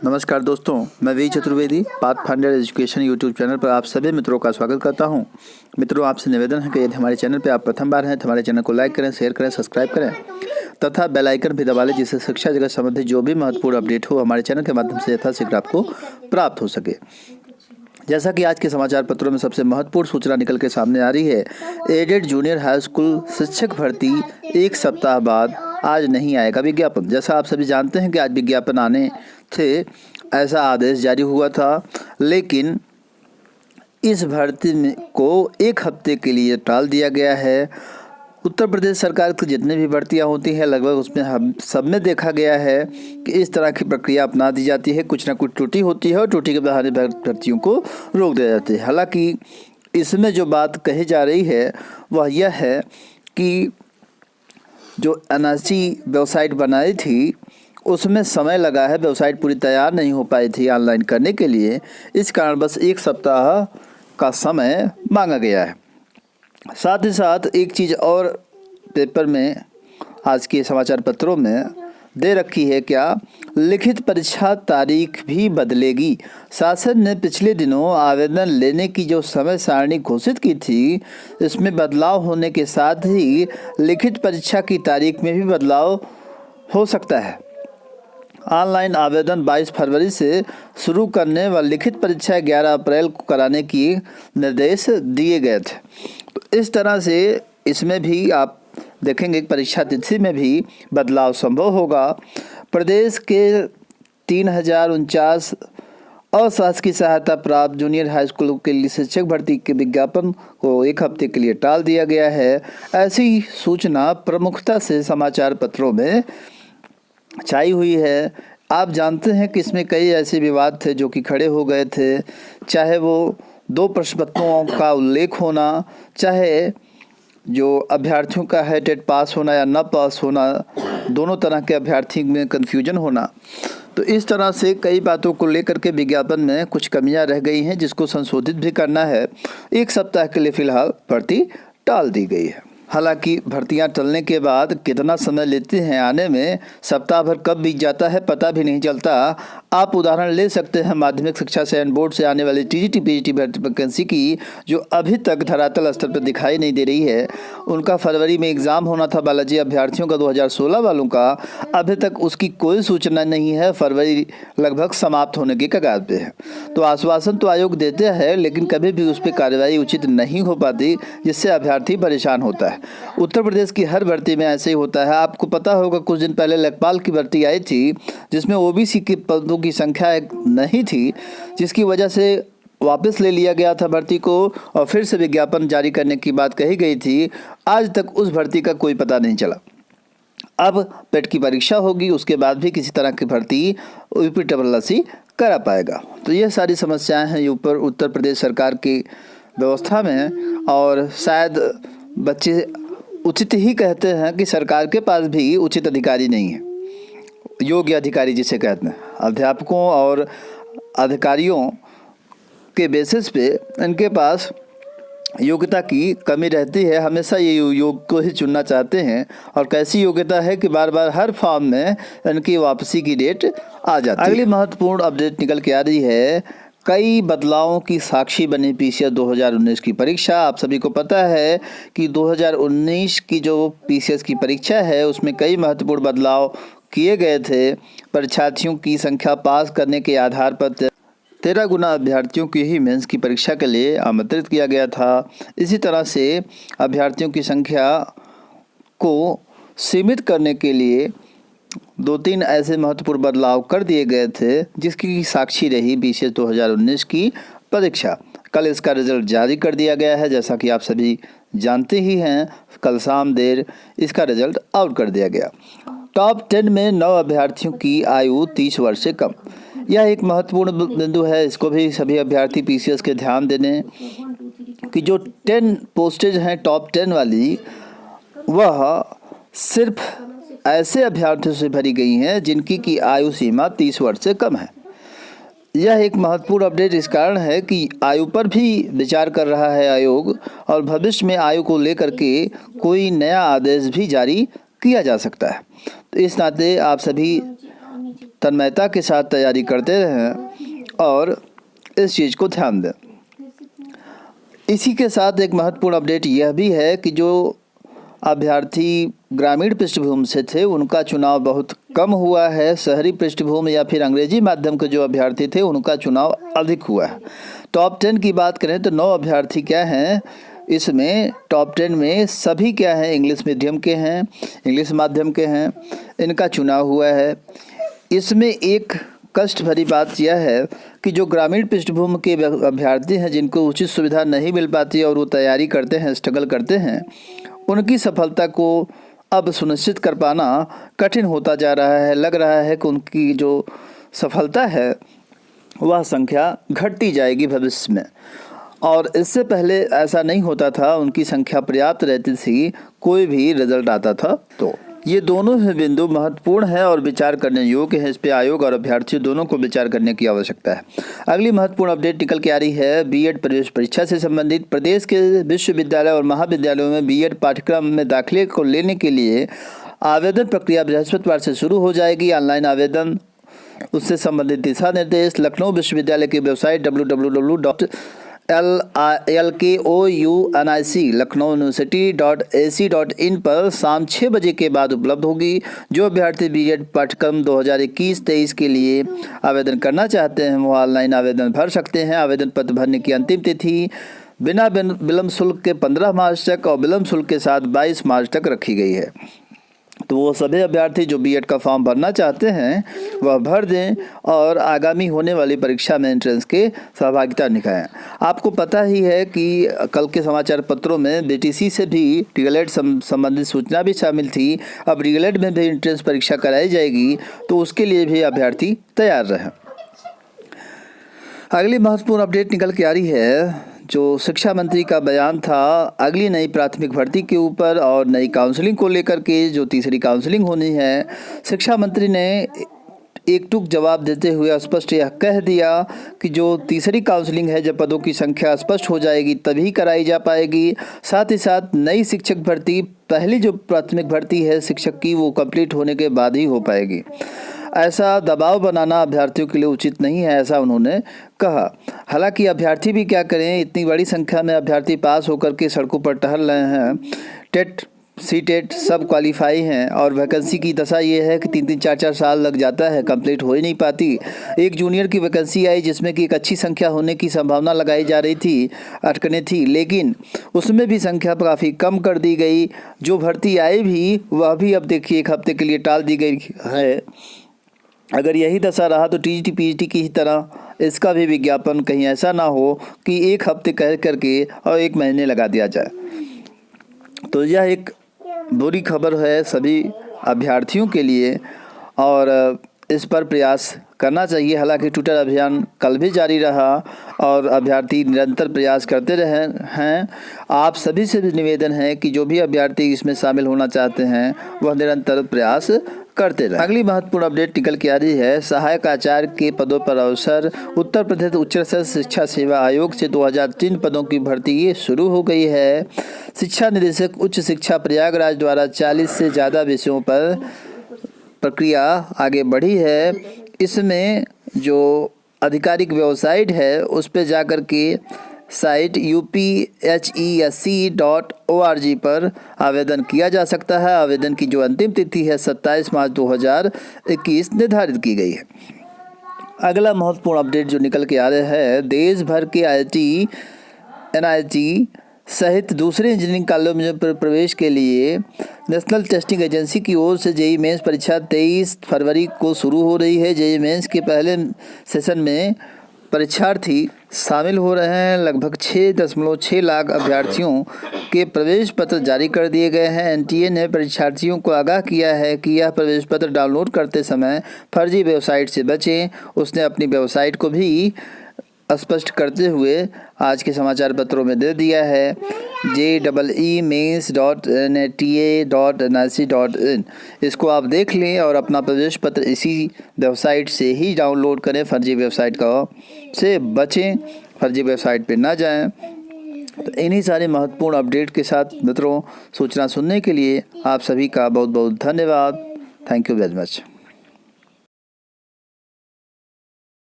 नमस्कार दोस्तों, मैं V Chaturvedi Pathfinder Education YouTube channel पर आप सभी मित्रों का स्वागत करता हूं। मित्रों, आपसे निवेदन है कि यदि हमारे चैनल पर आप प्रथम बार हैं तो हमारे चैनल को लाइक करें, शेयर करें, सब्सक्राइब करें तथा बेल आइकन भी दबा लें, जिससे शिक्षा जगत संबंधी जो भी महत्वपूर्ण अपडेट हो हमारे चैनल के माध्यम से यथाशीघ्र आपको प्राप्त हो सके। जैसा कि आज के समाचार पत्रों में सबसे महत्वपूर्ण सूचना निकल के सामने आ रही है, एडेड जूनियर हाई स्कूल शिक्षक भर्ती एक सप्ताह बाद आज नहीं आएगा विज्ञापन। जैसा आप सभी जानते हैं कि आज विज्ञापन आने थे, ऐसा आदेश जारी हुआ था, लेकिन इस भर्ती को एक हफ्ते के लिए टाल दिया गया है। उत्तर प्रदेश सरकार की जितनी भी भर्तियां होती हैं लगभग उसमें हम सब में देखा गया है कि इस तरह की प्रक्रिया अपना दी जाती है, कुछ ना कुछ त्रुटि होती है और त्रुटि के बहाने भर्तियों को रोक दिया जाता है। हालांकि इसमें जो बात कही जा रही है वह यह है कि जो एनआरसी वेबसाइट बनाई थी उसमें समय लगा है, वेबसाइट पूरी तैयार नहीं हो पाई थी ऑनलाइन करने के लिए, इस कारण बस एक सप्ताह का समय मांगा गया है। साथ ही साथ एक चीज़ और पेपर में आज के समाचार पत्रों में दे रखी है, क्या लिखित परीक्षा तारीख भी बदलेगी। शासन ने पिछले दिनों आवेदन लेने की जो समय सारणी घोषित की थी, इसमें बदलाव होने के साथ ही लिखित परीक्षा की तारीख में भी बदलाव हो सकता है। ऑनलाइन आवेदन 22 फरवरी से शुरू करने व लिखित परीक्षा 11 अप्रैल को कराने की निर्देश दिए गए थे। तो इस तरह से इसमें भी आप देखेंगे कि परीक्षा तिथि में भी बदलाव संभव होगा। प्रदेश के 3049 अशासकीय सहायता प्राप्त जूनियर हाई स्कूल के लिए शिक्षक भर्ती के विज्ञापन को एक हफ्ते के लिए टाल दिया गया है। ऐसी सूचना प्रमुखता से समाचार पत्रों में छाई हुई है। आप जानते हैं कि इसमें कई ऐसे विवाद थे जो कि खड़े हो गए थे, चाहे वो 2 प्रश्न पत्रों का उल्लेख होना, चाहे जो अभ्यर्थियों का है टेट पास होना या न पास होना, दोनों तरह के अभ्यर्थी में कन्फ्यूजन होना। तो इस तरह से कई बातों को लेकर के विज्ञापन में कुछ कमियां रह गई हैं, जिसको संशोधित भी करना है। एक सप्ताह के लिए फिलहाल भर्ती टाल दी गई है। हालांकि भर्तियां टलने के बाद कितना समय लेते हैं आने में, सप्ताह भर कब बीत जाता है पता भी नहीं चलता। आप उदाहरण ले सकते हैं माध्यमिक शिक्षा चयन बोर्ड से आने वाली टीजीटी पीजीटी भर्ती वैकेंसी की, जो अभी तक धरातल स्तर पर दिखाई नहीं दे रही है। उनका फरवरी में एग्ज़ाम होना था बालाजी अभ्यर्थियों का 2016 वालों का, अभी तक उसकी कोई सूचना नहीं है। फरवरी लगभग समाप्त होने के कगार पे है। तो आश्वासन तो आयोग देते हैं, लेकिन कभी भी उस पर कार्रवाई उचित नहीं हो पाती, जिससे अभ्यर्थी परेशान होता है। उत्तर प्रदेश की हर भर्ती में ऐसे ही होता है। आपको पता होगा कुछ दिन पहले लेखपाल की भर्ती आई थी, जिसमें ओबीसी के पदों की संख्या नहीं थी, जिसकी वजह से वापस ले लिया गया था भर्ती को और फिर से विज्ञापन जारी करने की बात कही गई थी। आज तक उस भर्ती का कोई पता नहीं चला। अब पेट की परीक्षा होगी, उसके बाद भी किसी तरह की भर्ती यूपीएससी करा पाएगा। तो ये सारी समस्याएं हैं ऊपर उत्तर प्रदेश सरकार की व्यवस्था में, और शायद बच्चे उचित ही कहते हैं कि सरकार के पास भी उचित अधिकारी नहीं है, योग्य अधिकारी जिसे कहते हैं। अध्यापकों और अधिकारियों के बेसिस पे इनके पास योग्यता की कमी रहती है। हमेशा ये योग को ही चुनना चाहते हैं, और कैसी योग्यता है कि बार बार हर फॉर्म में इनकी वापसी की डेट आ जाती है। अगली महत्वपूर्ण अपडेट निकल के आ रही है, कई बदलावों की साक्षी बनी पीसीएस 2019 की परीक्षा। आप सभी को पता है कि 2019 की जो पीसीएस की परीक्षा है उसमें कई महत्वपूर्ण बदलाव किए गए थे। परीक्षार्थियों की संख्या पास करने के आधार पर 13 गुना अभ्यर्थियों की ही मेंस की परीक्षा के लिए आमंत्रित किया गया था। इसी तरह से अभ्यर्थियों की संख्या को सीमित करने के लिए 2-3 ऐसे महत्वपूर्ण बदलाव कर दिए गए थे, जिसकी साक्षी रही पीसीएस 2019 की परीक्षा। कल इसका रिजल्ट जारी कर दिया गया है, जैसा कि आप सभी जानते ही हैं। कल शाम देर इसका रिजल्ट आउट कर दिया गया। टॉप 10 में 9 अभ्यर्थियों की आयु 30 वर्ष से कम। यह एक महत्वपूर्ण बिंदु है, इसको भी सभी अभ्यर्थी पीसीएस के ध्यान देने कि जो 10 पोस्टेज हैं टॉप 10 वाली, वह सिर्फ ऐसे अभ्यर्थियों से भरी गई हैं जिनकी की आयु सीमा 30 वर्ष से कम है। यह एक महत्वपूर्ण अपडेट इस कारण है कि आयु पर भी विचार कर रहा है आयोग, और भविष्य में आयु को लेकर के कोई नया आदेश भी जारी किया जा सकता है। तो इस नाते आप सभी तन्मयता के साथ तैयारी करते रहें और इस चीज़ को ध्यान दें। इसी के साथ एक महत्वपूर्ण अपडेट यह भी है कि जो अभ्यर्थी ग्रामीण पृष्ठभूमि से थे उनका चुनाव बहुत कम हुआ है। शहरी पृष्ठभूमि या फिर अंग्रेजी माध्यम के जो अभ्यर्थी थे उनका चुनाव अधिक हुआ है। टॉप 10 की बात करें तो 9 अभ्यर्थी क्या हैं इसमें, टॉप 10 में सभी क्या हैं, इंग्लिश मीडियम के हैं, इंग्लिश माध्यम के हैं, इनका चुनाव हुआ है। इसमें एक कष्ट भरी बात यह है कि जो ग्रामीण पृष्ठभूमि के अभ्यर्थी हैं जिनको उचित सुविधा नहीं मिल पाती और वो तैयारी करते हैं, स्ट्रगल करते हैं, उनकी सफलता को अब सुनिश्चित कर पाना कठिन होता जा रहा है। लग रहा है कि उनकी जो सफलता है वह संख्या घटती जाएगी भविष्य में, और इससे पहले ऐसा नहीं होता था, उनकी संख्या पर्याप्त रहती थी, कोई भी रिजल्ट आता था। तो ये दोनों ही बिंदु महत्वपूर्ण है और विचार करने योग्य है। इस पे आयोग और अभ्यर्थियों दोनों को विचार करने की आवश्यकता है। अगली महत्वपूर्ण अपडेट निकल के आ रही है बीएड प्रवेश परीक्षा से संबंधित। प्रदेश के विश्वविद्यालय और महाविद्यालयों में बीएड पाठ्यक्रम में दाखिले को लेने के लिए आवेदन प्रक्रिया बृहस्पतिवार से शुरू हो जाएगी। ऑनलाइन आवेदन, उससे संबंधित दिशा निर्देश लखनऊ विश्वविद्यालय की वेबसाइट www.LKOUNIC पर शाम 6 बजे के बाद उपलब्ध होगी। जो अभ्यर्थी बीएड पाठ्यक्रम 2021-23 के लिए आवेदन करना चाहते हैं वो ऑनलाइन आवेदन भर सकते हैं। आवेदन पत्र भरने की अंतिम तिथि बिना विलम्ब शुल्क के 15 मार्च तक और विलम्ब शुल्क के साथ 22 मार्च तक रखी गई है। तो वो सभी अभ्यर्थी जो बीएड का फॉर्म भरना चाहते हैं वह भर दें और आगामी होने वाली परीक्षा में एंट्रेंस के सहभागिता निभाएं। आपको पता ही है कि कल के समाचार पत्रों में बीटीसी से भी डीएलएड संबंधित सूचना भी शामिल थी। अब डीएलएड में भी एंट्रेंस परीक्षा कराई जाएगी, तो उसके लिए भी अभ्यर्थी तैयार रहें। अगली महत्वपूर्ण अपडेट निकल के आ रही है, जो शिक्षा मंत्री का बयान था अगली नई प्राथमिक भर्ती के ऊपर और नई काउंसलिंग को लेकर के, जो तीसरी काउंसलिंग होनी है। शिक्षा मंत्री ने एक टूक जवाब देते हुए स्पष्ट यह कह दिया कि जो तीसरी काउंसलिंग है, जब पदों की संख्या स्पष्ट हो जाएगी तभी कराई जा पाएगी। साथ ही साथ नई शिक्षक भर्ती, पहली जो प्राथमिक भर्ती है शिक्षक की, वो कंप्लीट होने के बाद ही हो पाएगी। ऐसा दबाव बनाना अभ्यर्थियों के लिए उचित नहीं है, ऐसा उन्होंने कहा। हालांकि अभ्यर्थी भी क्या करें, इतनी बड़ी संख्या में अभ्यर्थी पास होकर के सड़कों पर टहल रहे हैं। टेट, सीटेट सब क्वालिफाई हैं और वैकेंसी की दशा ये है कि 3-3, 4-4 साल लग जाता है, कंप्लीट हो ही नहीं पाती। एक जूनियर की वैकेंसी आई जिसमें कि एक अच्छी संख्या होने की संभावना लगाई जा रही थी, अटकने थी, लेकिन उसमें भी संख्या काफ़ी कम कर दी गई। जो भर्ती आई भी वह भी अब देखिए 1 हफ्ते के लिए टाल दी गई है। अगर यही दशा रहा तो टीजीटी पीजीटी की ही तरह इसका भी विज्ञापन कहीं ऐसा ना हो कि 1 हफ्ते कह करके और 1 महीने लगा दिया जाए। तो यह एक बुरी खबर है सभी अभ्यर्थियों के लिए और इस पर प्रयास करना चाहिए। हालांकि ट्विटर अभियान कल भी जारी रहा और अभ्यर्थी निरंतर प्रयास करते रहे हैं। आप सभी से भी निवेदन है कि जो भी अभ्यर्थी इसमें शामिल होना चाहते हैं वह निरंतर प्रयास करते रहे। अगली महत्वपूर्ण अपडेट निकल के आ रही है, सहायक आचार्य के पदों पर अवसर। उत्तर प्रदेश उच्च शिक्षा सेवा आयोग से 2003 पदों की भर्ती शुरू हो गई है। शिक्षा निदेशक उच्च शिक्षा प्रयागराज द्वारा 40 से ज़्यादा विषयों पर प्रक्रिया आगे बढ़ी है। इसमें जो आधिकारिक वेबसाइट है उस पर जाकर के साइट UPHESC.org पर आवेदन किया जा सकता है। आवेदन की जो अंतिम तिथि है 27 मार्च 2021 निर्धारित की गई है। अगला महत्वपूर्ण अपडेट जो निकल के आ रहा है, देश भर के IIT, NIT सहित दूसरे इंजीनियरिंग कॉलेजों में प्रवेश के लिए नेशनल टेस्टिंग एजेंसी की ओर से जेईई मेंस परीक्षा 23 फरवरी को शुरू हो रही है। जेईई मेंस के पहले सेशन में परीक्षार्थी शामिल हो रहे हैं। लगभग 6.6 लाख अभ्यर्थियों के प्रवेश पत्र जारी कर दिए गए हैं। एनटीए ने परीक्षार्थियों को आगाह किया है कि यह प्रवेश पत्र डाउनलोड करते समय फर्जी वेबसाइट से बचें। उसने अपनी वेबसाइट को भी स्पष्ट करते हुए आज के समाचार पत्रों में दे दिया है, JEE-mains.nata.nic.in। इसको आप देख लें और अपना प्रवेश पत्र इसी वेबसाइट से ही डाउनलोड करें। फर्जी वेबसाइट से बचें, फर्जी वेबसाइट पे ना जाएं। तो इन्हीं सारे महत्वपूर्ण अपडेट के साथ मित्रों सूचना सुनने के लिए आप सभी का बहुत बहुत धन्यवाद। Thank you very much.